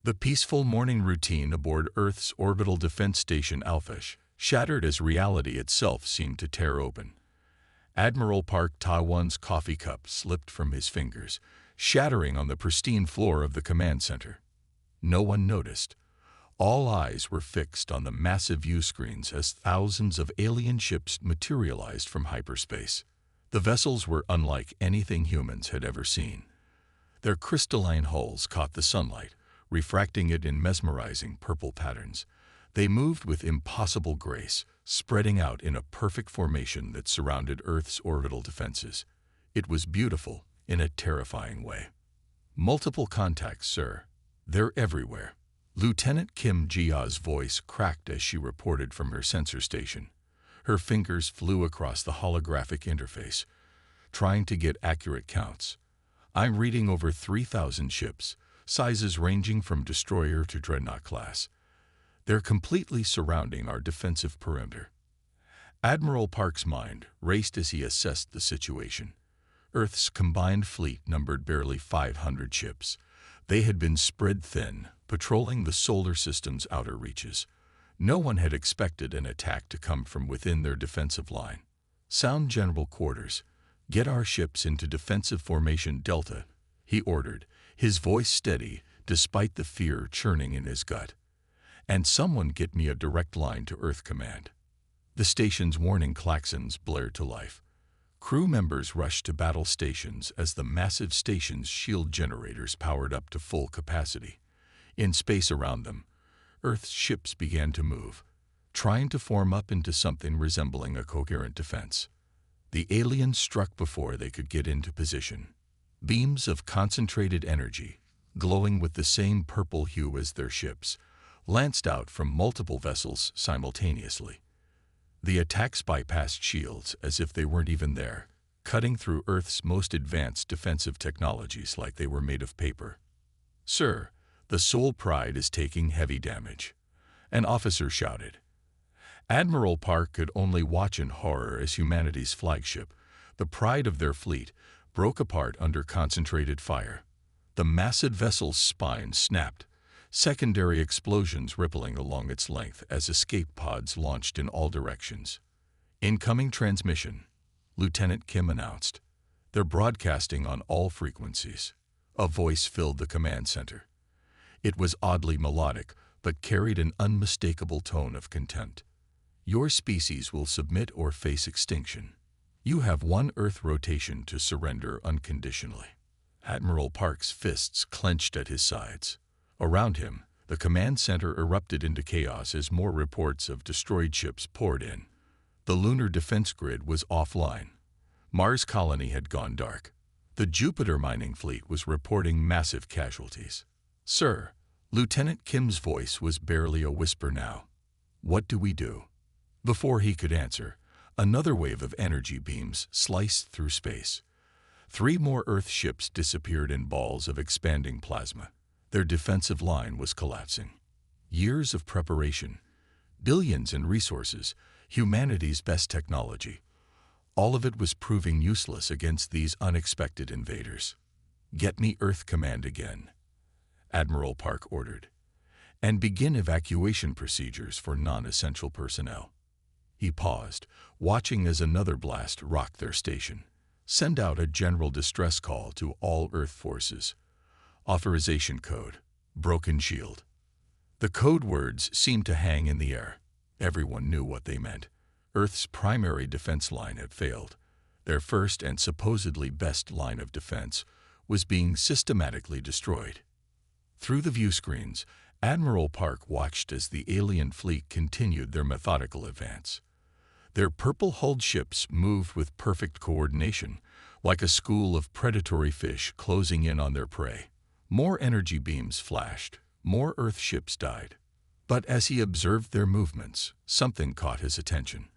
The peaceful morning routine aboard Earth's orbital defense station Alpha shattered as reality itself seemed to tear open. Admiral Park Ta-1's coffee cup slipped from his fingers, shattering on the pristine floor of the command center. No one noticed. All eyes were fixed on the massive view screens as thousands of alien ships materialized from hyperspace. The vessels were unlike anything humans had ever seen. Their crystalline hulls caught the sunlight, refracting it in mesmerizing purple patterns. They moved with impossible grace, spreading out in a perfect formation that surrounded Earth's orbital defenses. It was beautiful in a terrifying way. "Multiple contacts, sir. They're everywhere." Lieutenant Kim Jia's voice cracked as she reported from her sensor station. Her fingers flew across the holographic interface, trying to get accurate counts. "I'm reading over 3,000 ships, sizes ranging from destroyer to dreadnought class. They're completely surrounding our defensive perimeter." Admiral Park's mind raced as he assessed the situation. Earth's combined fleet numbered barely 500 ships. They had been spread thin, patrolling the solar system's outer reaches. No one had expected an attack to come from within their defensive line. "Sound General Quarters. Get our ships into defensive formation Delta," he ordered, his voice steady despite the fear churning in his gut. "And someone get me a direct line to Earth Command." The station's warning klaxons blared to life. Crew members rushed to battle stations as the massive station's shield generators powered up to full capacity. In space around them, Earth's ships began to move, trying to form up into something resembling a coherent defense. The aliens struck before they could get into position. Beams of concentrated energy, glowing with the same purple hue as their ships, lanced out from multiple vessels simultaneously. The attacks bypassed shields as if they weren't even there, cutting through Earth's most advanced defensive technologies like they were made of paper. "Sir, the Soul Pride is taking heavy damage," an officer shouted. Admiral Park could only watch in horror as humanity's flagship, the pride of their fleet, broke apart under concentrated fire. The massive vessel's spine snapped, secondary explosions rippling along its length as escape pods launched in all directions. "Incoming transmission," Lieutenant Kim announced. "They're broadcasting on all frequencies." A voice filled the command center. It was oddly melodic, but carried an unmistakable tone of contempt. "Your species will submit or face extinction. You have one Earth rotation to surrender unconditionally." Admiral Park's fists clenched at his sides. Around him, the command center erupted into chaos as more reports of destroyed ships poured in. The lunar defense grid was offline. Mars colony had gone dark. The Jupiter mining fleet was reporting massive casualties. "Sir," Lieutenant Kim's voice was barely a whisper now. "What do we do?" Before he could answer, another wave of energy beams sliced through space. 3 more Earth ships disappeared in balls of expanding plasma. Their defensive line was collapsing. Years of preparation, billions in resources, humanity's best technology. All of it was proving useless against these unexpected invaders. "Get me Earth Command again," Admiral Park ordered, "and begin evacuation procedures for non-essential personnel." He paused, watching as another blast rocked their station. "Send out a general distress call to all Earth forces. Authorization code, broken shield." The code words seemed to hang in the air. Everyone knew what they meant. Earth's primary defense line had failed. Their first and supposedly best line of defense was being systematically destroyed. Through the view screens, Admiral Park watched as the alien fleet continued their methodical advance. Their purple-hulled ships moved with perfect coordination, like a school of predatory fish closing in on their prey. More energy beams flashed, more Earth ships died. But as he observed their movements, something caught his attention.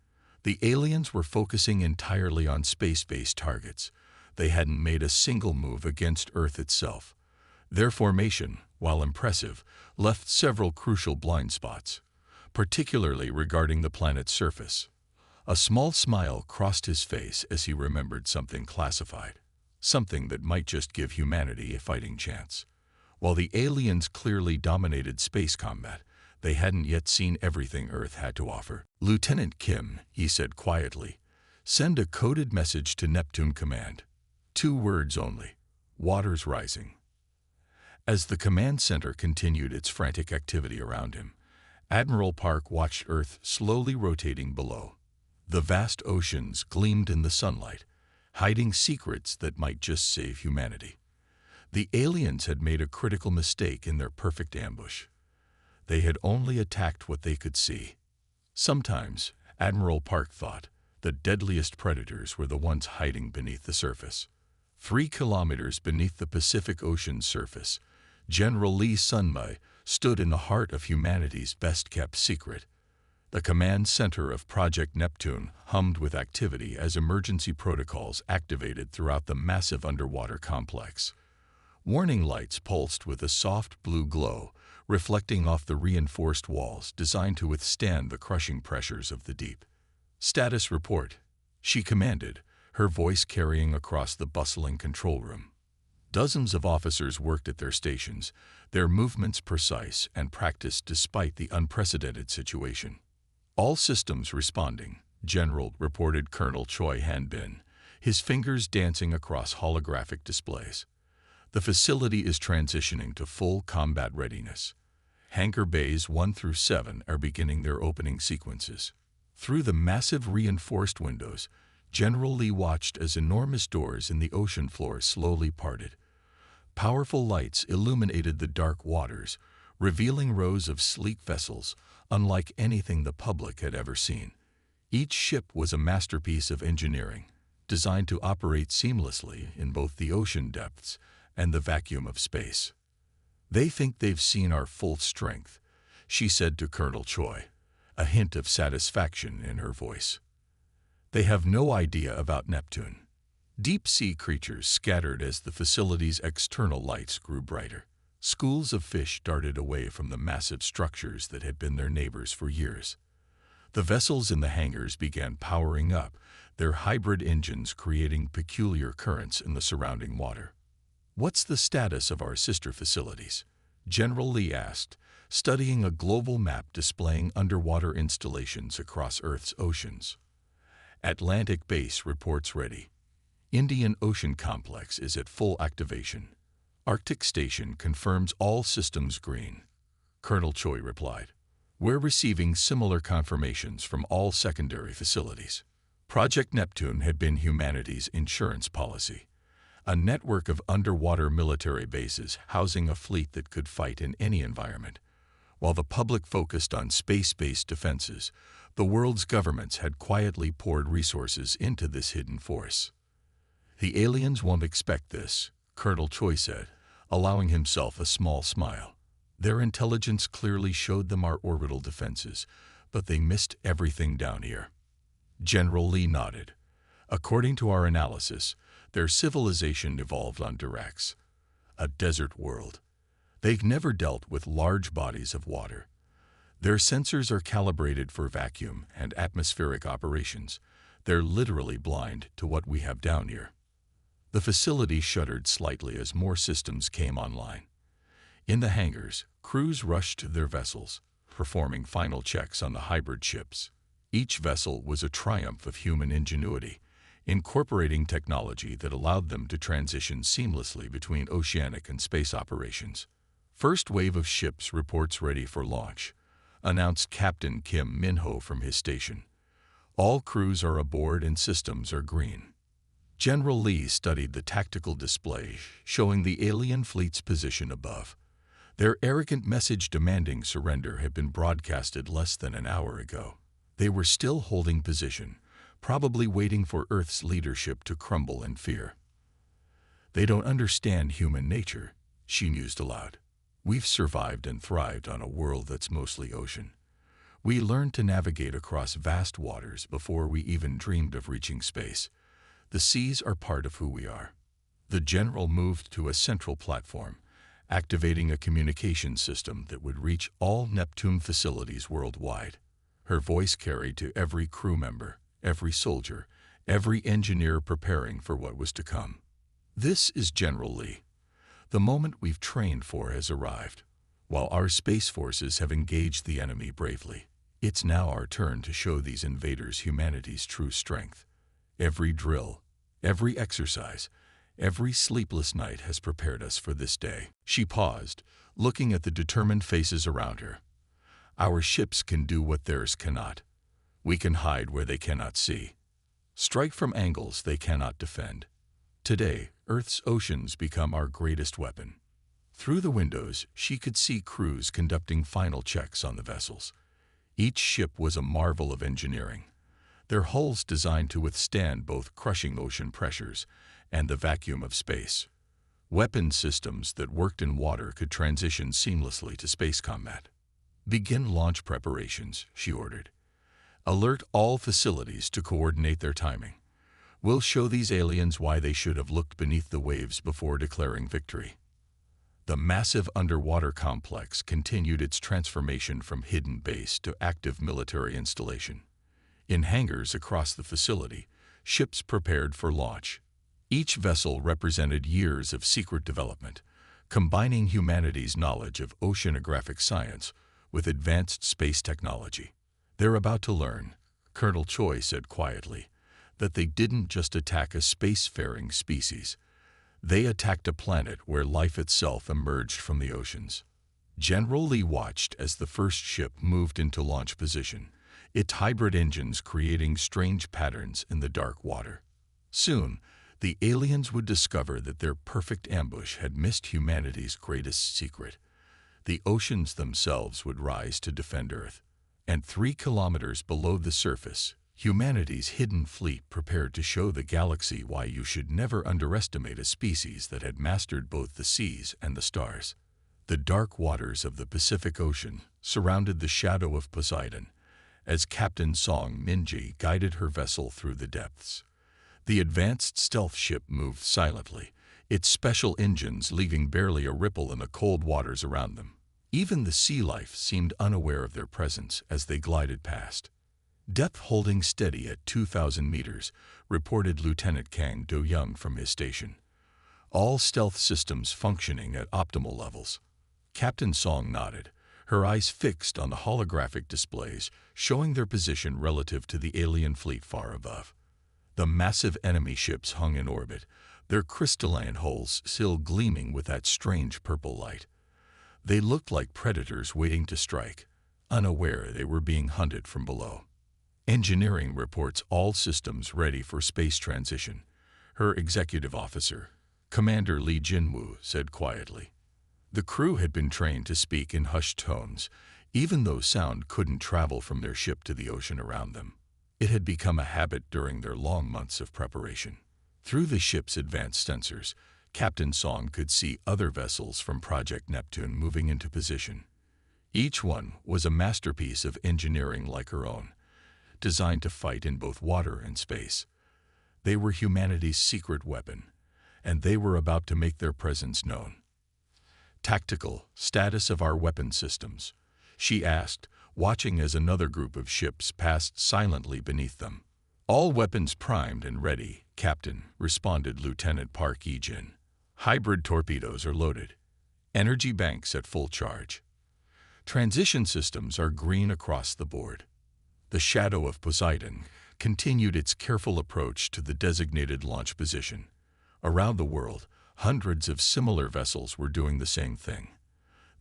The aliens were focusing entirely on space-based targets. They hadn't made a single move against Earth itself. Their formation, while impressive, left several crucial blind spots, particularly regarding the planet's surface. A small smile crossed his face as he remembered something classified, something that might just give humanity a fighting chance. While the aliens clearly dominated space combat, they hadn't yet seen everything Earth had to offer. "Lieutenant Kim," he said quietly, "send a coded message to Neptune Command. 2 words only. Water's rising." As the command center continued its frantic activity around him, Admiral Park watched Earth slowly rotating below. The vast oceans gleamed in the sunlight, hiding secrets that might just save humanity. The aliens had made a critical mistake in their perfect ambush. They had only attacked what they could see. Sometimes, Admiral Park thought, the deadliest predators were the ones hiding beneath the surface. 3 kilometers beneath the Pacific Ocean's surface, General Lee Sunmai stood in the heart of humanity's best-kept secret. The command center of Project Neptune hummed with activity as emergency protocols activated throughout the massive underwater complex. Warning lights pulsed with a soft blue glow, reflecting off the reinforced walls designed to withstand the crushing pressures of the deep. "Status report," she commanded, her voice carrying across the bustling control room. Dozens of officers worked at their stations, their movements precise and practiced despite the unprecedented situation. "All systems responding," General reported Colonel Choi Han-bin, his fingers dancing across holographic displays. "The facility is transitioning to full combat readiness. Hangar bays 1 through 7 are beginning their opening sequences." Through the massive reinforced windows, General Lee watched as enormous doors in the ocean floor slowly parted. Powerful lights illuminated the dark waters, revealing rows of sleek vessels, unlike anything the public had ever seen. Each ship was a masterpiece of engineering, designed to operate seamlessly in both the ocean depths and the vacuum of space. "They think they've seen our full strength," she said to Colonel Choi, a hint of satisfaction in her voice. "They have no idea about Neptune." Deep-sea creatures scattered as the facility's external lights grew brighter. Schools of fish darted away from the massive structures that had been their neighbors for years. The vessels in the hangars began powering up, their hybrid engines creating peculiar currents in the surrounding water. "What's the status of our sister facilities?" General Lee asked, studying a global map displaying underwater installations across Earth's oceans. "Atlantic Base reports ready. Indian Ocean Complex is at full activation. Arctic Station confirms all systems green," Colonel Choi replied. "We're receiving similar confirmations from all secondary facilities." Project Neptune had been humanity's insurance policy, a network of underwater military bases housing a fleet that could fight in any environment. While the public focused on space-based defenses, the world's governments had quietly poured resources into this hidden force. "The aliens won't expect this," Colonel Choi said, allowing himself a small smile. "Their intelligence clearly showed them our orbital defenses, but they missed everything down here." General Lee nodded. "According to our analysis, their civilization evolved on Dirax, a desert world. They've never dealt with large bodies of water. Their sensors are calibrated for vacuum and atmospheric operations. They're literally blind to what we have down here." The facility shuddered slightly as more systems came online. In the hangars, crews rushed to their vessels, performing final checks on the hybrid ships. Each vessel was a triumph of human ingenuity, incorporating technology that allowed them to transition seamlessly between oceanic and space operations. "First wave of ships reports ready for launch," announced Captain Kim Min-ho from his station. "All crews are aboard and systems are green." General Lee studied the tactical display, showing the alien fleet's position above. Their arrogant message demanding surrender had been broadcasted less than an hour ago. They were still holding position, probably waiting for Earth's leadership to crumble in fear. "They don't understand human nature," she mused aloud. "We've survived and thrived on a world that's mostly ocean. We learned to navigate across vast waters before we even dreamed of reaching space. The seas are part of who we are." The general moved to a central platform, activating a communication system that would reach all Neptune facilities worldwide. Her voice carried to every crew member, every soldier, every engineer preparing for what was to come. "This is General Lee. The moment we've trained for has arrived. While our space forces have engaged the enemy bravely, it's now our turn to show these invaders humanity's true strength. Every drill, every exercise, every sleepless night has prepared us for this day." She paused, looking at the determined faces around her. "Our ships can do what theirs cannot. We can hide where they cannot see, strike from angles they cannot defend. Today, Earth's oceans become our greatest weapon." Through the windows, she could see crews conducting final checks on the vessels. Each ship was a marvel of engineering, their hulls designed to withstand both crushing ocean pressures and the vacuum of space. Weapon systems that worked in water could transition seamlessly to space combat. "Begin launch preparations," she ordered. "Alert all facilities to coordinate their timing. We'll show these aliens why they should have looked beneath the waves before declaring victory." The massive underwater complex continued its transformation from hidden base to active military installation. In hangars across the facility, ships prepared for launch. Each vessel represented years of secret development, combining humanity's knowledge of oceanographic science with advanced space technology. "They're about to learn," Colonel Choi said quietly, "that they didn't just attack a spacefaring species. They attacked a planet where life itself emerged from the oceans." General Lee watched as the first ship moved into launch position, its hybrid engines creating strange patterns in the dark water. Soon, the aliens would discover that their perfect ambush had missed humanity's greatest secret. The oceans themselves would rise to defend Earth, and 3 kilometers below the surface, humanity's hidden fleet prepared to show the galaxy why you should never underestimate a species that had mastered both the seas and the stars. The dark waters of the Pacific Ocean surrounded the shadow of Poseidon as Captain Song Minji guided her vessel through the depths. The advanced stealth ship moved silently, its special engines leaving barely a ripple in the cold waters around them. Even the sea life seemed unaware of their presence as they glided past. "Depth holding steady at 2,000 meters, reported Lieutenant Kang Do-young from his station. "All stealth systems functioning at optimal levels." Captain Song nodded, her eyes fixed on the holographic displays, showing their position relative to the alien fleet far above. The massive enemy ships hung in orbit, their crystalline hulls still gleaming with that strange purple light. They looked like predators waiting to strike, unaware they were being hunted from below. "Engineering reports all systems ready for space transition," her executive officer, Commander Lee Jinwoo, said quietly. The crew had been trained to speak in hushed tones, even though sound couldn't travel from their ship to the ocean around them. It had become a habit during their long months of preparation. Through the ship's advanced sensors, Captain Song could see other vessels from Project Neptune moving into position. Each one was a masterpiece of engineering like her own, designed to fight in both water and space. They were humanity's secret weapon, and they were about to make their presence known. "Tactical status of our weapon systems," she asked, watching as another group of ships passed silently beneath them. "All weapons primed and ready, Captain," responded Lieutenant Park Ee-jin. "Hybrid torpedoes are loaded. Energy banks at full charge. Transition systems are green across the board." The shadow of Poseidon continued its careful approach to the designated launch position. Around the world, hundreds of similar vessels were doing the same thing.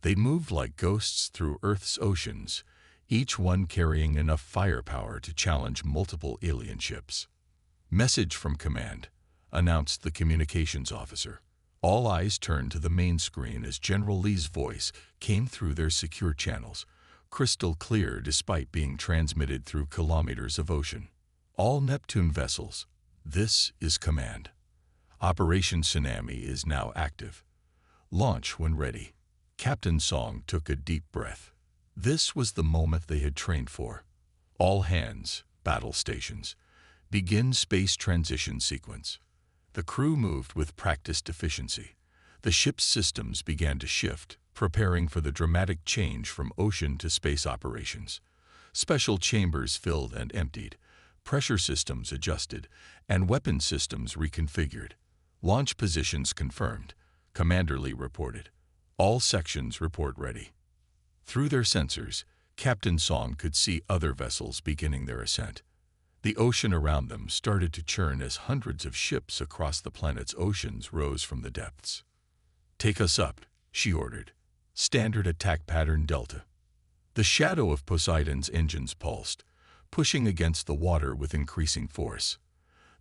They moved like ghosts through Earth's oceans, each one carrying enough firepower to challenge multiple alien ships. "Message from command," announced the communications officer. All eyes turned to the main screen as General Lee's voice came through their secure channels, crystal clear despite being transmitted through kilometers of ocean. "All Neptune vessels, this is command. Operation Tsunami is now active. Launch when ready." Captain Song took a deep breath. This was the moment they had trained for. "All hands, battle stations. Begin space transition sequence." The crew moved with practiced efficiency. The ship's systems began to shift, preparing for the dramatic change from ocean to space operations. Special chambers filled and emptied, pressure systems adjusted, and weapon systems reconfigured. Launch positions confirmed. Commander Lee reported. All sections report ready. Through their sensors, Captain Song could see other vessels beginning their ascent. The ocean around them started to churn as hundreds of ships across the planet's oceans rose from the depths. "Take us up," she ordered. "Standard attack pattern Delta." The shadow of Poseidon's engines pulsed, pushing against the water with increasing force.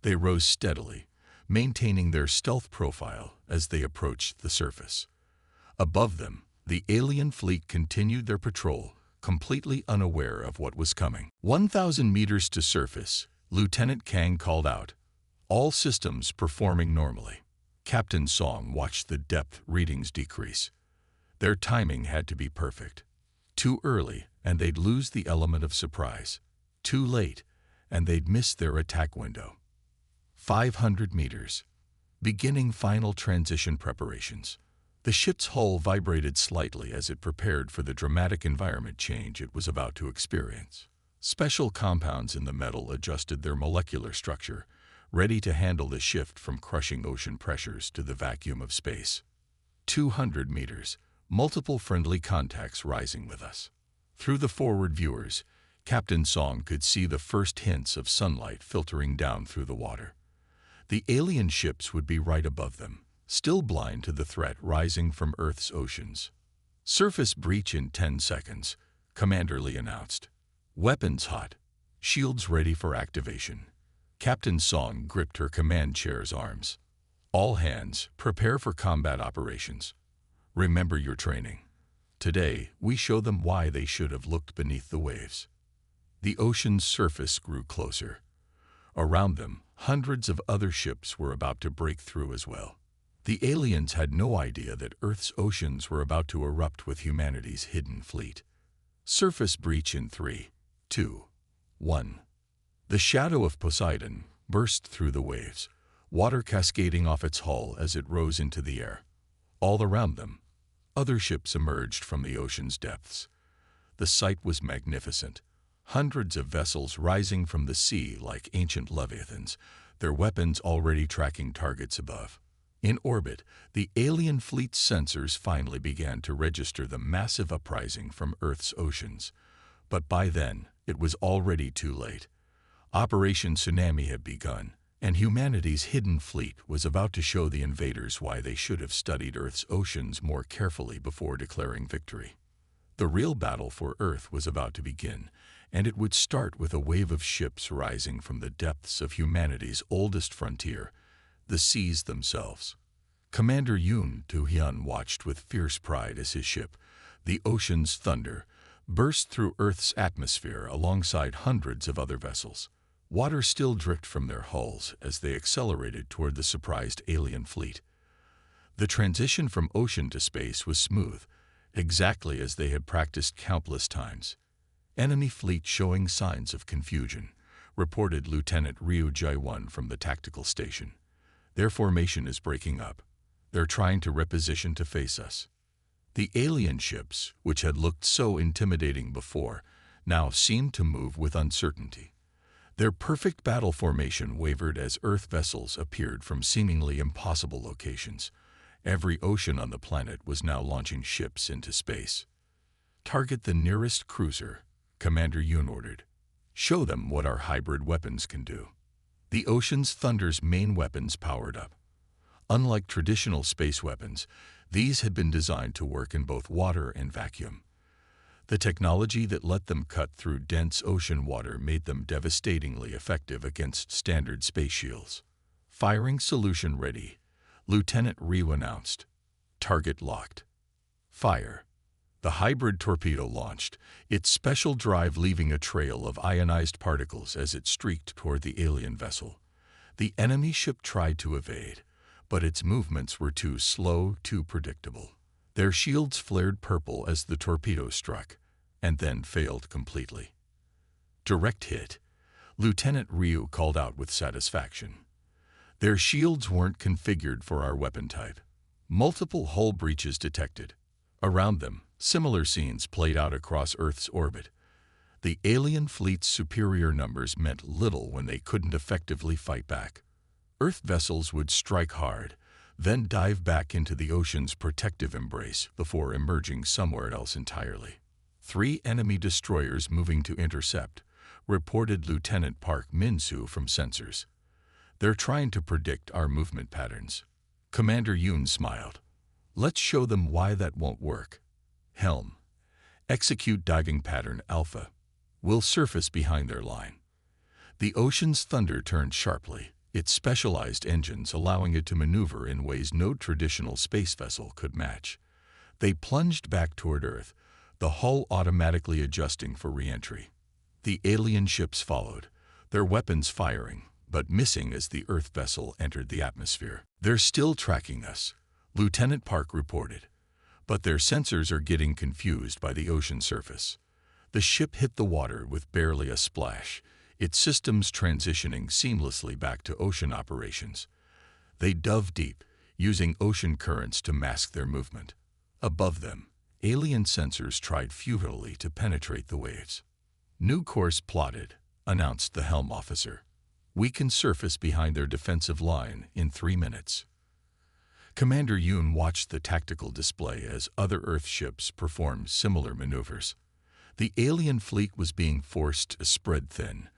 They rose steadily, maintaining their stealth profile as they approached the surface. Above them, the alien fleet continued their patrol, completely unaware of what was coming. 1,000 meters to surface, Lieutenant Kang called out, all systems performing normally. Captain Song watched the depth readings decrease. Their timing had to be perfect. Too early, and they'd lose the element of surprise. Too late, and they'd miss their attack window. 500 meters. Beginning final transition preparations. The ship's hull vibrated slightly as it prepared for the dramatic environment change it was about to experience. Special compounds in the metal adjusted their molecular structure, ready to handle the shift from crushing ocean pressures to the vacuum of space. 200 meters. Multiple friendly contacts rising with us. Through the forward viewers, Captain Song could see the first hints of sunlight filtering down through the water. The alien ships would be right above them, still blind to the threat rising from Earth's oceans. "Surface breach in 10 seconds, Commander Lee announced. "Weapons hot. Shields ready for activation." Captain Song gripped her command chair's arms. "All hands, prepare for combat operations. Remember your training. Today, we show them why they should have looked beneath the waves." The ocean's surface grew closer. Around them, hundreds of other ships were about to break through as well. The aliens had no idea that Earth's oceans were about to erupt with humanity's hidden fleet. Surface breach in 3, 2, 1. The shadow of Poseidon burst through the waves, water cascading off its hull as it rose into the air. All around them, other ships emerged from the ocean's depths. The sight was magnificent. Hundreds of vessels rising from the sea like ancient leviathans, their weapons already tracking targets above. In orbit, the alien fleet's sensors finally began to register the massive uprising from Earth's oceans. But by then, it was already too late. Operation Tsunami had begun, and humanity's hidden fleet was about to show the invaders why they should have studied Earth's oceans more carefully before declaring victory. The real battle for Earth was about to begin, and it would start with a wave of ships rising from the depths of humanity's oldest frontier, the seas themselves. Commander Yoon Do-hyun watched with fierce pride as his ship, the Ocean's Thunder, burst through Earth's atmosphere alongside hundreds of other vessels. Water still dripped from their hulls as they accelerated toward the surprised alien fleet. The transition from ocean to space was smooth, exactly as they had practiced countless times. "Enemy fleet showing signs of confusion," reported Lieutenant Ryu Jae-won from the tactical station. "Their formation is breaking up. They're trying to reposition to face us." The alien ships, which had looked so intimidating before, now seemed to move with uncertainty. Their perfect battle formation wavered as Earth vessels appeared from seemingly impossible locations. Every ocean on the planet was now launching ships into space. "Target the nearest cruiser," Commander Yoon ordered. "Show them what our hybrid weapons can do." The Ocean's Thunder's main weapons powered up. Unlike traditional space weapons, these had been designed to work in both water and vacuum. The technology that let them cut through dense ocean water made them devastatingly effective against standard space shields. "Firing solution ready," Lieutenant Ryu announced. "Target locked. Fire." The hybrid torpedo launched, its special drive leaving a trail of ionized particles as it streaked toward the alien vessel. The enemy ship tried to evade, but its movements were too slow, too predictable. Their shields flared purple as the torpedo struck, and then failed completely. "Direct hit," Lieutenant Ryu called out with satisfaction. "Their shields weren't configured for our weapon type." Multiple hull breaches detected. Around them, similar scenes played out across Earth's orbit. The alien fleet's superior numbers meant little when they couldn't effectively fight back. Earth vessels would strike hard, then dive back into the ocean's protective embrace before emerging somewhere else entirely. 3 enemy destroyers moving to intercept, reported Lieutenant Park Min-soo from sensors. They're trying to predict our movement patterns. Commander Yoon smiled. Let's show them why that won't work. Helm. Execute diving pattern Alpha. We'll surface behind their line. The ocean's thunder turned sharply, its specialized engines allowing it to maneuver in ways no traditional space vessel could match. They plunged back toward Earth, the hull automatically adjusting for re-entry. The alien ships followed, their weapons firing, but missing as the Earth vessel entered the atmosphere. They're still tracking us, Lieutenant Park reported, but their sensors are getting confused by the ocean surface. The ship hit the water with barely a splash, its systems transitioning seamlessly back to ocean operations. They dove deep, using ocean currents to mask their movement. Above them, alien sensors tried futilely to penetrate the waves. New course plotted, announced the helm officer. We can surface behind their defensive line in 3 minutes. Commander Yoon watched the tactical display as other Earth ships performed similar maneuvers. The alien fleet was being forced to spread thin,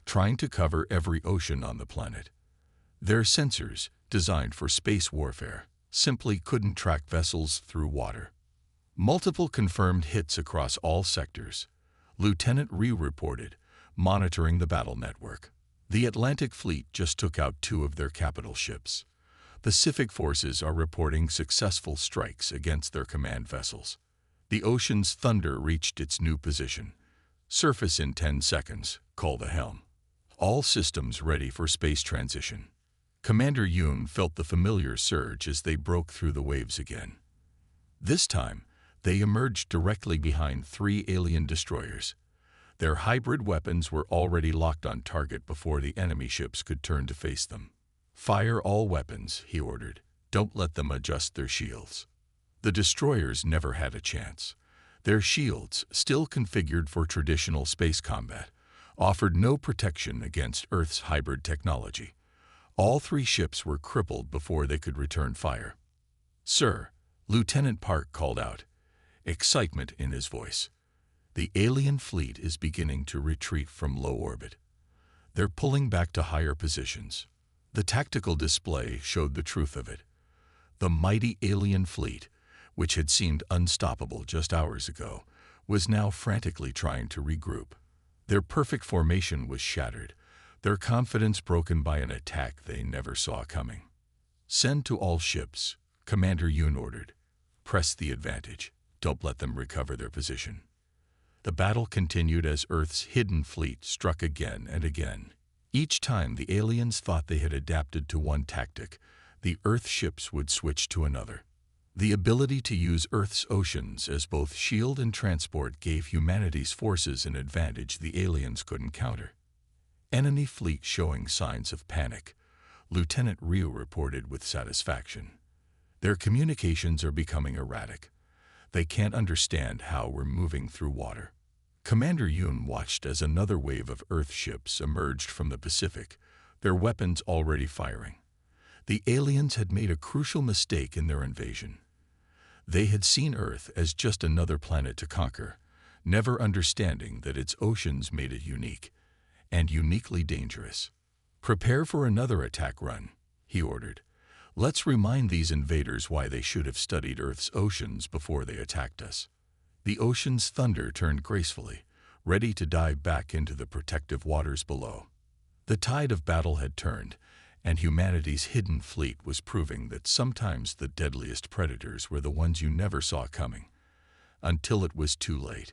trying to cover every ocean on the planet. Their sensors, designed for space warfare, simply couldn't track vessels through water. Multiple confirmed hits across all sectors, Lieutenant Ryu reported, monitoring the battle network. The Atlantic Fleet just took out 2 of their capital ships. Pacific forces are reporting successful strikes against their command vessels. The ocean's thunder reached its new position. Surface in 10 seconds, call the helm. All systems ready for space transition. Commander Yoon felt the familiar surge as they broke through the waves again. This time, they emerged directly behind 3 alien destroyers. Their hybrid weapons were already locked on target before the enemy ships could turn to face them. Fire all weapons, he ordered. Don't let them adjust their shields. The destroyers never had a chance. Their shields, still configured for traditional space combat, offered no protection against Earth's hybrid technology. All 3 ships were crippled before they could return fire. Sir, Lieutenant Park called out, excitement in his voice. The alien fleet is beginning to retreat from low orbit. They're pulling back to higher positions. The tactical display showed the truth of it. The mighty alien fleet, which had seemed unstoppable just hours ago, was now frantically trying to regroup. Their perfect formation was shattered, their confidence broken by an attack they never saw coming. Send to all ships, Commander Yoon ordered. Press the advantage. Don't let them recover their position. The battle continued as Earth's hidden fleet struck again and again. Each time the aliens thought they had adapted to one tactic, the Earth ships would switch to another. The ability to use Earth's oceans as both shield and transport gave humanity's forces an advantage the aliens couldn't counter. Enemy fleet showing signs of panic, Lieutenant Ryu reported with satisfaction. Their communications are becoming erratic. They can't understand how we're moving through water. Commander Yoon watched as another wave of Earth ships emerged from the Pacific, their weapons already firing. The aliens had made a crucial mistake in their invasion. They had seen Earth as just another planet to conquer, never understanding that its oceans made it unique, and uniquely dangerous. Prepare for another attack run, he ordered. Let's remind these invaders why they should have studied Earth's oceans before they attacked us. The ocean's thunder turned gracefully, ready to dive back into the protective waters below. The tide of battle had turned, and humanity's hidden fleet was proving that sometimes the deadliest predators were the ones you never saw coming, until it was too late.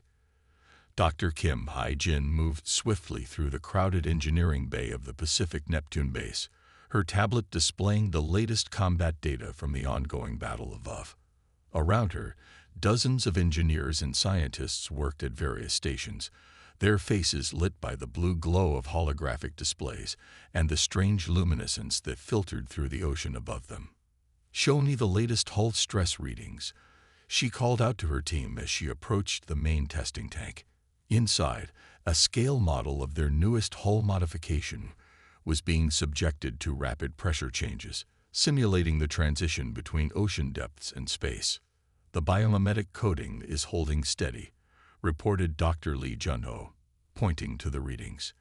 Dr. Kim Hai-jin moved swiftly through the crowded engineering bay of the Pacific Neptune base, her tablet displaying the latest combat data from the ongoing battle above. Around her, dozens of engineers and scientists worked at various stations, their faces lit by the blue glow of holographic displays and the strange luminescence that filtered through the ocean above them. "Show me the latest hull stress readings," she called out to her team as she approached the main testing tank. Inside, a scale model of their newest hull modification was being subjected to rapid pressure changes, simulating the transition between ocean depths and space. The biomimetic coating is holding steady, reported Dr. Lee Junho, pointing to the readings.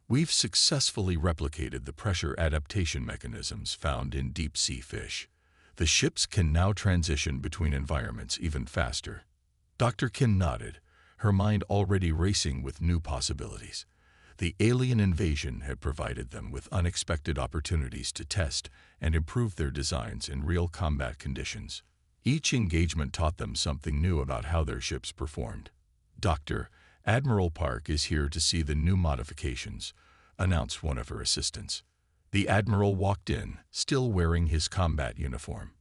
We've successfully replicated the pressure adaptation mechanisms found in deep-sea fish. The ships can now transition between environments even faster. Dr. Kim nodded, her mind already racing with new possibilities. The alien invasion had provided them with unexpected opportunities to test and improve their designs in real combat conditions. Each engagement taught them something new about how their ships performed. Admiral Park is here to see the new modifications, announced one of her assistants. The Admiral walked in, still wearing his combat uniform.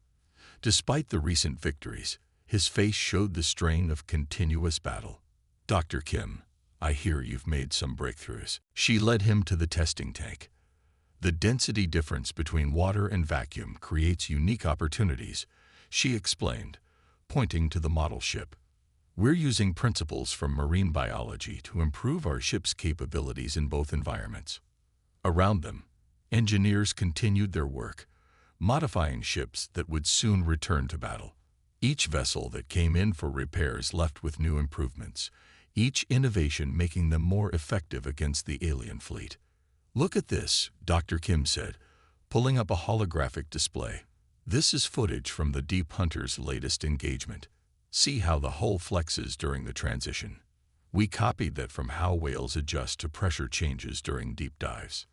Despite the recent victories, his face showed the strain of continuous battle. Dr. Kim, I hear you've made some breakthroughs. She led him to the testing tank. The density difference between water and vacuum creates unique opportunities, she explained, pointing to the model ship. We're using principles from marine biology to improve our ship's capabilities in both environments. Around them, engineers continued their work, modifying ships that would soon return to battle. Each vessel that came in for repairs left with new improvements, each innovation making them more effective against the alien fleet. Look at this, Dr. Kim said, pulling up a holographic display. This is footage from the Deep Hunter's latest engagement. See how the hull flexes during the transition. We copied that from how whales adjust to pressure changes during deep dives.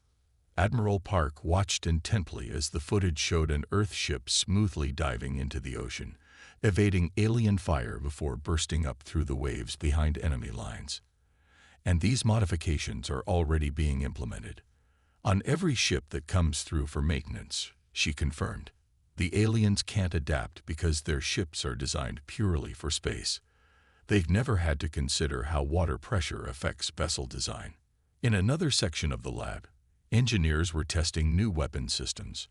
Admiral Park watched intently as the footage showed an Earth ship smoothly diving into the ocean, evading alien fire before bursting up through the waves behind enemy lines. And these modifications are already being implemented on every ship that comes through for maintenance, she confirmed. The aliens can't adapt because their ships are designed purely for space. They've never had to consider how water pressure affects vessel design. In another section of the lab, engineers were testing new weapon systems.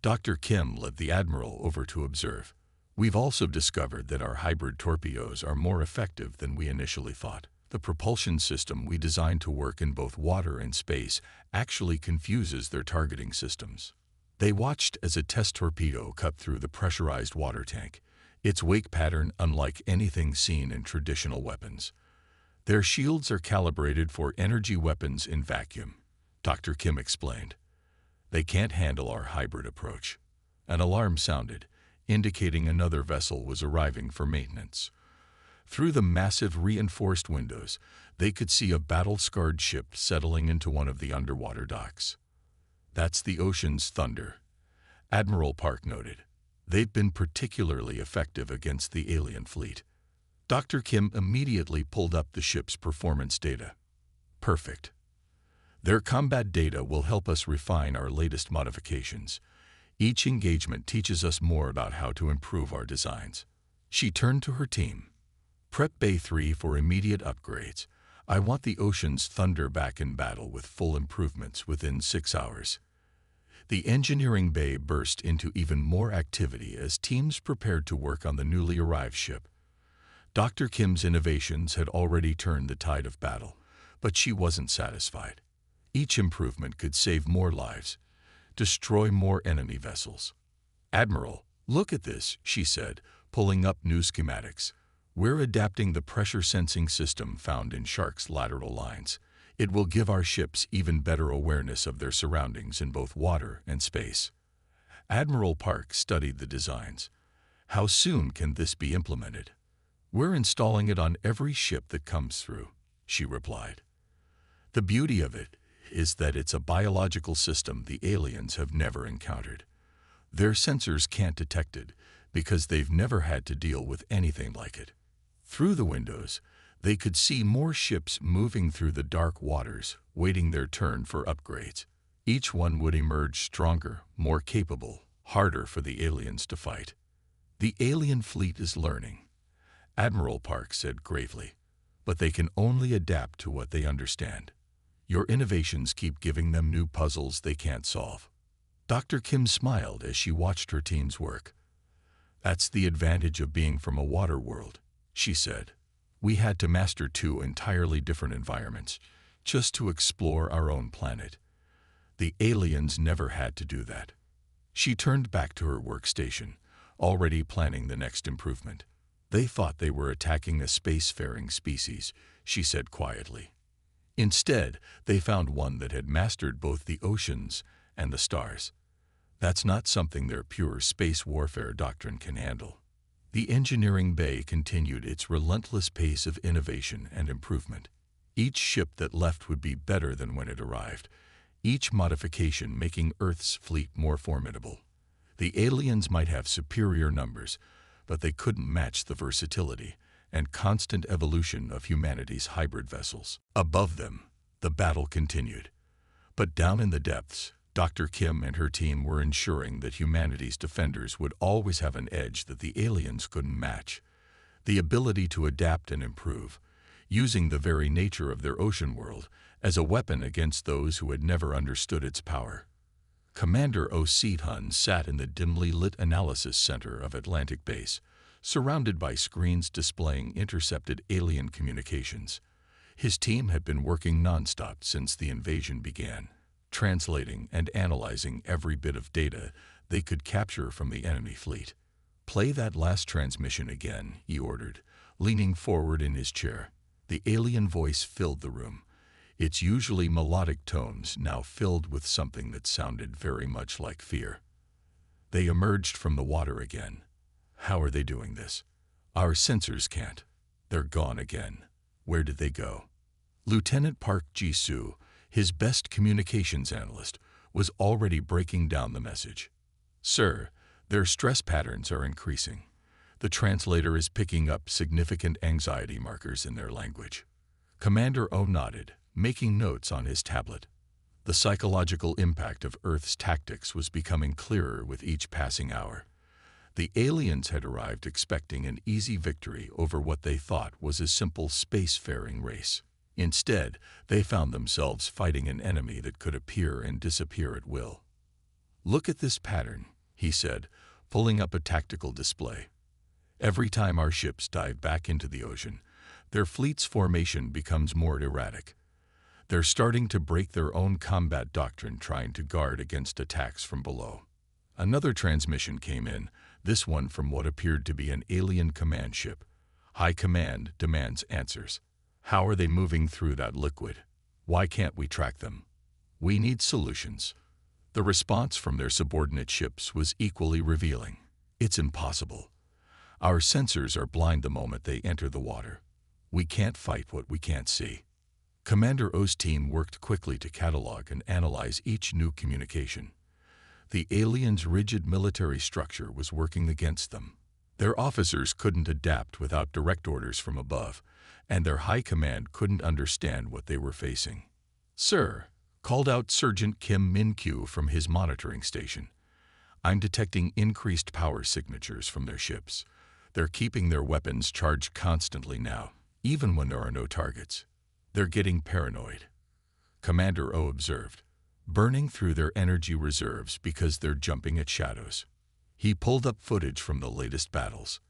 Dr. Kim led the Admiral over to observe. We've also discovered that our hybrid torpedoes are more effective than we initially thought. The propulsion system we designed to work in both water and space actually confuses their targeting systems. They watched as a test torpedo cut through the pressurized water tank, its wake pattern unlike anything seen in traditional weapons. Their shields are calibrated for energy weapons in vacuum, Dr. Kim explained. They can't handle our hybrid approach. An alarm sounded, indicating another vessel was arriving for maintenance. Through the massive reinforced windows, they could see a battle-scarred ship settling into one of the underwater docks. That's the ocean's thunder, Admiral Park noted. They've been particularly effective against the alien fleet. Dr. Kim immediately pulled up the ship's performance data. Perfect. Their combat data will help us refine our latest modifications. Each engagement teaches us more about how to improve our designs. She turned to her team. Prep Bay 3 for immediate upgrades. I want the ocean's thunder back in battle with full improvements within 6 hours. The engineering bay burst into even more activity as teams prepared to work on the newly arrived ship. Dr. Kim's innovations had already turned the tide of battle, but she wasn't satisfied. Each improvement could save more lives, destroy more enemy vessels. Admiral, look at this, she said, pulling up new schematics. We're adapting the pressure sensing system found in sharks' lateral lines. It will give our ships even better awareness of their surroundings in both water and space. Admiral Park studied the designs. How soon can this be implemented? We're installing it on every ship that comes through, she replied. The beauty of it is that it's a biological system the aliens have never encountered. Their sensors can't detect it because they've never had to deal with anything like it. Through the windows, they could see more ships moving through the dark waters, waiting their turn for upgrades. Each one would emerge stronger, more capable, harder for the aliens to fight. The alien fleet is learning, Admiral Park said gravely, but they can only adapt to what they understand. Your innovations keep giving them new puzzles they can't solve. Dr. Kim smiled as she watched her team's work. That's the advantage of being from a water world, she said. We had to master 2 entirely different environments just to explore our own planet. The aliens never had to do that. She turned back to her workstation, already planning the next improvement. They thought they were attacking a spacefaring species, she said quietly. Instead, they found one that had mastered both the oceans and the stars. That's not something their pure space warfare doctrine can handle. The engineering bay continued its relentless pace of innovation and improvement. Each ship that left would be better than when it arrived, each modification making Earth's fleet more formidable. The aliens might have superior numbers, but they couldn't match the versatility and constant evolution of humanity's hybrid vessels. Above them, the battle continued. But down in the depths, Dr. Kim and her team were ensuring that humanity's defenders would always have an edge that the aliens couldn't match: the ability to adapt and improve, using the very nature of their ocean world as a weapon against those who had never understood its power. Commander O'Seat-Hun sat in the dimly lit analysis center of Atlantic Base, surrounded by screens displaying intercepted alien communications. His team had been working nonstop since the invasion began, translating and analyzing every bit of data they could capture from the enemy fleet. "Play that last transmission again," he ordered, leaning forward in his chair. The alien voice filled the room, its usually melodic tones now filled with something that sounded very much like fear. "They emerged from the water again. How are they doing this? Our sensors can't. They're gone again. Where did they go?" Lieutenant Park Ji-soo, his best communications analyst, was already breaking down the message. "Sir, their stress patterns are increasing. The translator is picking up significant anxiety markers in their language." Commander O nodded, making notes on his tablet. The psychological impact of Earth's tactics was becoming clearer with each passing hour. The aliens had arrived expecting an easy victory over what they thought was a simple spacefaring race. Instead, they found themselves fighting an enemy that could appear and disappear at will. "Look at this pattern," he said, pulling up a tactical display. "Every time our ships dive back into the ocean, their fleet's formation becomes more erratic. They're starting to break their own combat doctrine, trying to guard against attacks from below." Another transmission came in, this one from what appeared to be an alien command ship. "High Command demands answers. How are they moving through that liquid? Why can't we track them? We need solutions." The response from their subordinate ships was equally revealing. "It's impossible. Our sensors are blind the moment they enter the water. We can't fight what we can't see." Commander O's team worked quickly to catalog and analyze each new communication. The aliens' rigid military structure was working against them. Their officers couldn't adapt without direct orders from above, and their high command couldn't understand what they were facing. "Sir," called out Sergeant Kim Min-kyu from his monitoring station, "I'm detecting increased power signatures from their ships. They're keeping their weapons charged constantly now, even when there are no targets. They're getting paranoid." Commander O observed, "Burning through their energy reserves because they're jumping at shadows." He pulled up footage from the latest battles.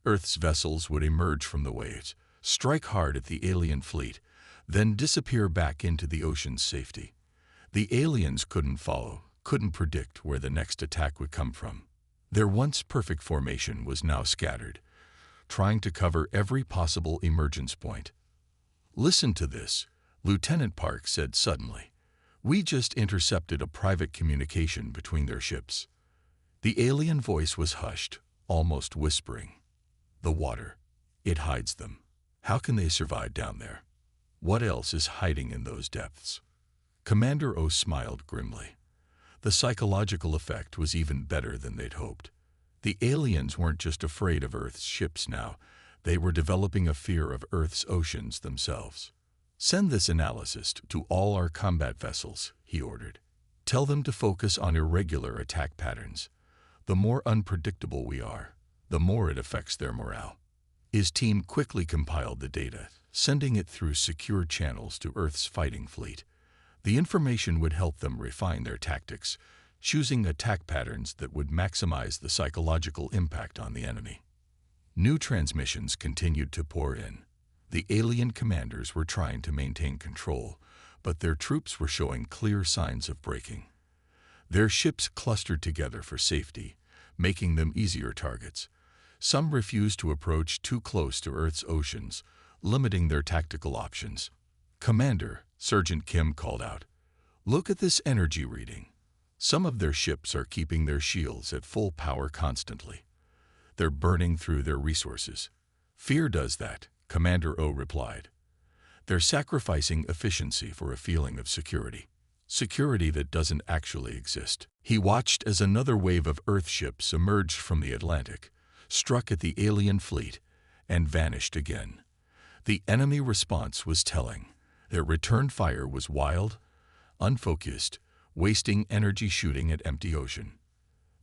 Earth's vessels would emerge from the waves, strike hard at the alien fleet, then disappear back into the ocean's safety. The aliens couldn't follow, couldn't predict where the next attack would come from. Their once perfect formation was now scattered, trying to cover every possible emergence point. "Listen to this," Lieutenant Park said suddenly. "We just intercepted a private communication between their ships." The alien voice was hushed, almost whispering. "The water. It hides them. How can they survive down there? What else is hiding in those depths?" Commander O smiled grimly. The psychological effect was even better than they'd hoped. The aliens weren't just afraid of Earth's ships now, they were developing a fear of Earth's oceans themselves. "Send this analysis to all our combat vessels," he ordered. "Tell them to focus on irregular attack patterns. The more unpredictable we are, the more it affects their morale." His team quickly compiled the data, sending it through secure channels to Earth's fighting fleet. The information would help them refine their tactics, choosing attack patterns that would maximize the psychological impact on the enemy. New transmissions continued to pour in. The alien commanders were trying to maintain control, but their troops were showing clear signs of breaking. Their ships clustered together for safety, making them easier targets. Some refused to approach too close to Earth's oceans, limiting their tactical options. "Commander," Sergeant Kim called out, "look at this energy reading. Some of their ships are keeping their shields at full power constantly. They're burning through their resources." "Fear does that," Commander O replied. "They're sacrificing efficiency for a feeling of security. Security that doesn't actually exist." He watched as another wave of Earth ships emerged from the Atlantic, struck at the alien fleet, and vanished again. The enemy response was telling. Their return fire was wild, unfocused, wasting energy shooting at empty ocean.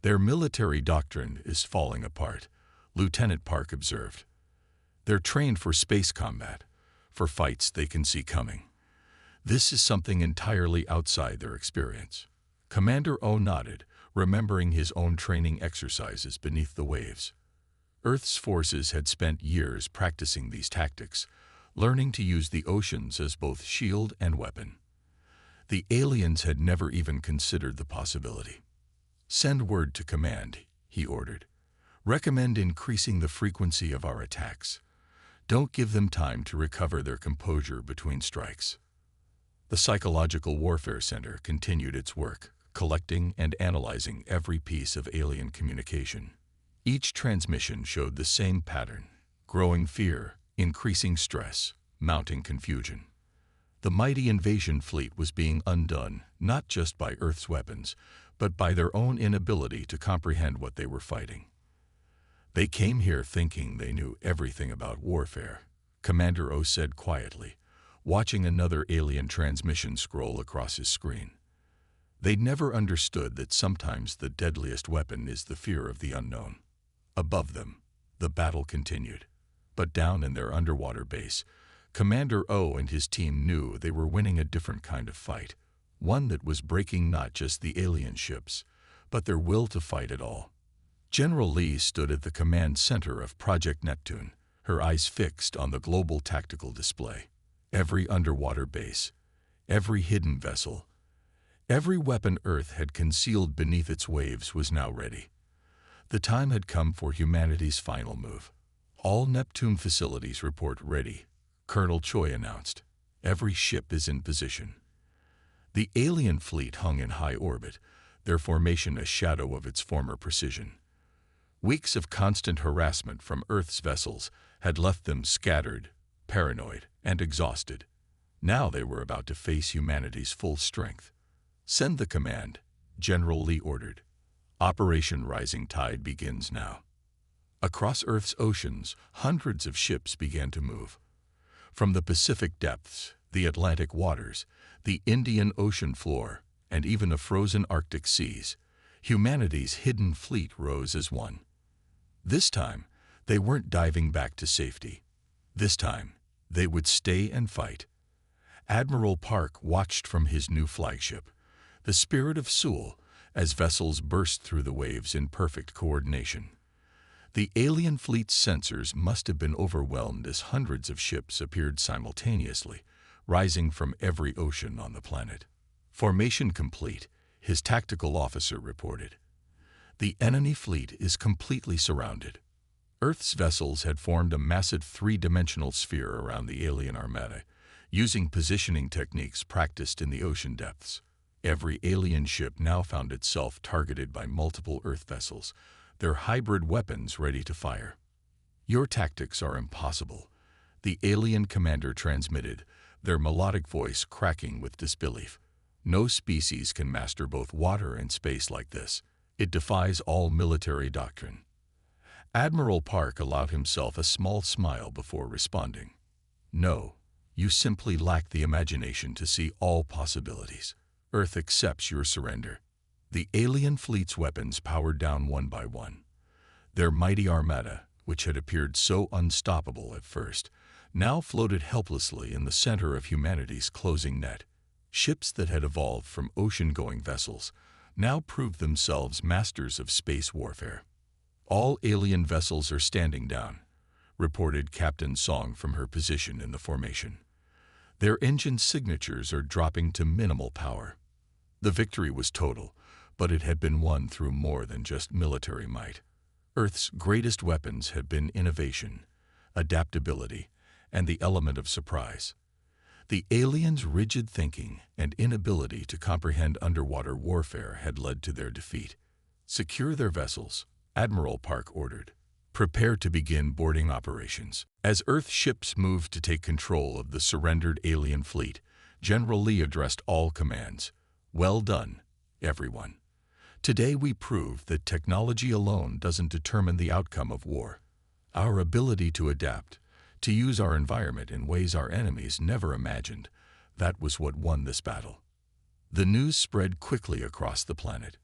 "Their military doctrine is falling apart," Lieutenant Park observed. "They're trained for space combat, for fights they can see coming. This is something entirely outside their experience." Commander O nodded, remembering his own training exercises beneath the waves. Earth's forces had spent years practicing these tactics, learning to use the oceans as both shield and weapon. The aliens had never even considered the possibility. "Send word to command," he ordered. "Recommend increasing the frequency of our attacks. Don't give them time to recover their composure between strikes." The Psychological Warfare Center continued its work, collecting and analyzing every piece of alien communication. Each transmission showed the same pattern: growing fear, increasing stress, mounting confusion. The mighty invasion fleet was being undone not just by Earth's weapons, but by their own inability to comprehend what they were fighting. "They came here thinking they knew everything about warfare," Commander O said quietly, watching another alien transmission scroll across his screen. "They'd never understood that sometimes the deadliest weapon is the fear of the unknown." Above them, the battle continued. But down in their underwater base, Commander O and his team knew they were winning a different kind of fight, one that was breaking not just the alien ships, but their will to fight at all. General Lee stood at the command center of Project Neptune, her eyes fixed on the global tactical display. Every underwater base, every hidden vessel, every weapon Earth had concealed beneath its waves was now ready. The time had come for humanity's final move. "All Neptune facilities report ready," Colonel Choi announced. "Every ship is in position." The alien fleet hung in high orbit, their formation a shadow of its former precision. Weeks of constant harassment from Earth's vessels had left them scattered, paranoid, and exhausted. Now they were about to face humanity's full strength. "Send the command," General Lee ordered. "Operation Rising Tide begins now." Across Earth's oceans, hundreds of ships began to move. From the Pacific depths, the Atlantic waters, the Indian Ocean floor, and even the frozen Arctic seas, humanity's hidden fleet rose as one. This time, they weren't diving back to safety. This time, they would stay and fight. Admiral Park watched from his new flagship, the Spirit of Seoul, as vessels burst through the waves in perfect coordination. The alien fleet's sensors must have been overwhelmed as hundreds of ships appeared simultaneously, rising from every ocean on the planet. "Formation complete," his tactical officer reported. "The enemy fleet is completely surrounded." Earth's vessels had formed a massive three-dimensional sphere around the alien armada, using positioning techniques practiced in the ocean depths. Every alien ship now found itself targeted by multiple Earth vessels, their hybrid weapons ready to fire. "Your tactics are impossible," the alien commander transmitted, their melodic voice cracking with disbelief. "No species can master both water and space like this. It defies all military doctrine." Admiral Park allowed himself a small smile before responding. "No, you simply lack the imagination to see all possibilities. Earth accepts your surrender." The alien fleet's weapons powered down one by one. Their mighty armada, which had appeared so unstoppable at first, now floated helplessly in the center of humanity's closing net. Ships that had evolved from ocean-going vessels now proved themselves masters of space warfare. "All alien vessels are standing down," reported Captain Song from her position in the formation. "Their engine signatures are dropping to minimal power." The victory was total, but it had been won through more than just military might. Earth's greatest weapons had been innovation, adaptability, and the element of surprise. The aliens' rigid thinking and inability to comprehend underwater warfare had led to their defeat. "Secure their vessels," Admiral Park ordered. "Prepare to begin boarding operations." As Earth ships moved to take control of the surrendered alien fleet, General Lee addressed all commands. "Well done, everyone. Today we proved that technology alone doesn't determine the outcome of war. Our ability to adapt, to use our environment in ways our enemies never imagined, that was what won this battle." The news spread quickly across the planet.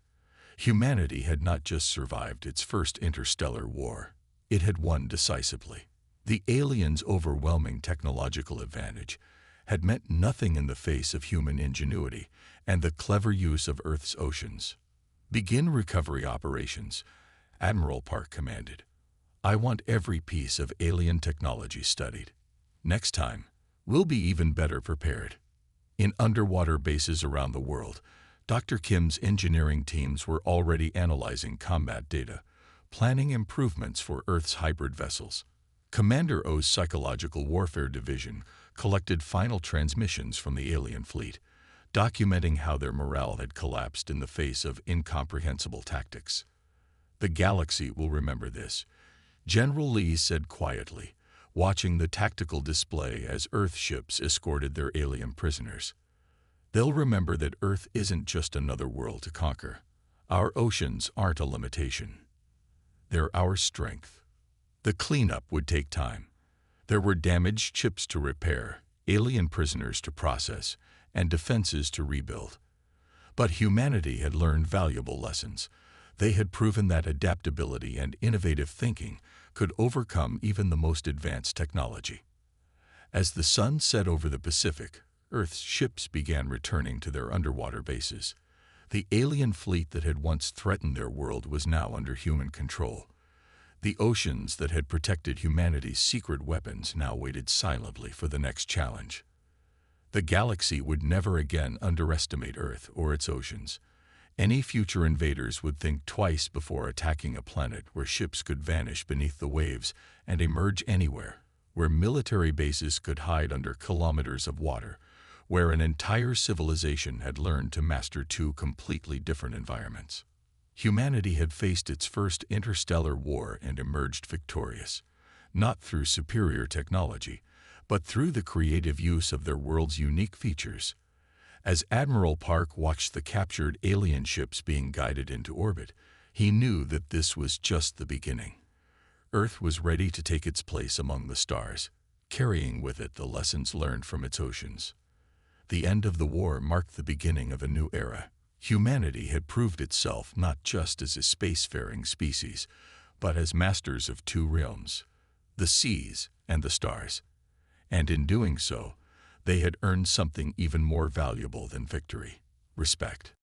Humanity had not just survived its first interstellar war, it had won decisively. The aliens' overwhelming technological advantage had meant nothing in the face of human ingenuity and the clever use of Earth's oceans. "Begin recovery operations," Admiral Park commanded. "I want every piece of alien technology studied. Next time, we'll be even better prepared." In underwater bases around the world, Dr. Kim's engineering teams were already analyzing combat data, planning improvements for Earth's hybrid vessels. Commander O's Psychological Warfare Division collected final transmissions from the alien fleet, documenting how their morale had collapsed in the face of incomprehensible tactics. "The galaxy will remember this," General Lee said quietly, watching the tactical display as Earth ships escorted their alien prisoners. "They'll remember that Earth isn't just another world to conquer. Our oceans aren't a limitation. They're our strength." The cleanup would take time. There were damaged ships to repair, alien prisoners to process, and defenses to rebuild. But humanity had learned valuable lessons. They had proven that adaptability and innovative thinking could overcome even the most advanced technology. As the sun set over the Pacific, Earth's ships began returning to their underwater bases. The alien fleet that had once threatened their world was now under human control. The oceans that had protected humanity's secret weapons now waited silently for the next challenge. The galaxy would never again underestimate Earth or its oceans. Any future invaders would think twice before attacking a planet where ships could vanish beneath the waves and emerge anywhere, where military bases could hide under kilometers of water, where an entire civilization had learned to master two completely different environments. Humanity had faced its first interstellar war and emerged victorious, not through superior technology, but through the creative use of their world's unique features. As Admiral Park watched the captured alien ships being guided into orbit, he knew that this was just the beginning. Earth was ready to take its place among the stars, carrying with it the lessons learned from its oceans. The end of the war marked the beginning of a new era. Humanity had proved itself not just as a spacefaring species, but as masters of two realms, the seas and the stars. And in doing so, they had earned something even more valuable than victory: respect.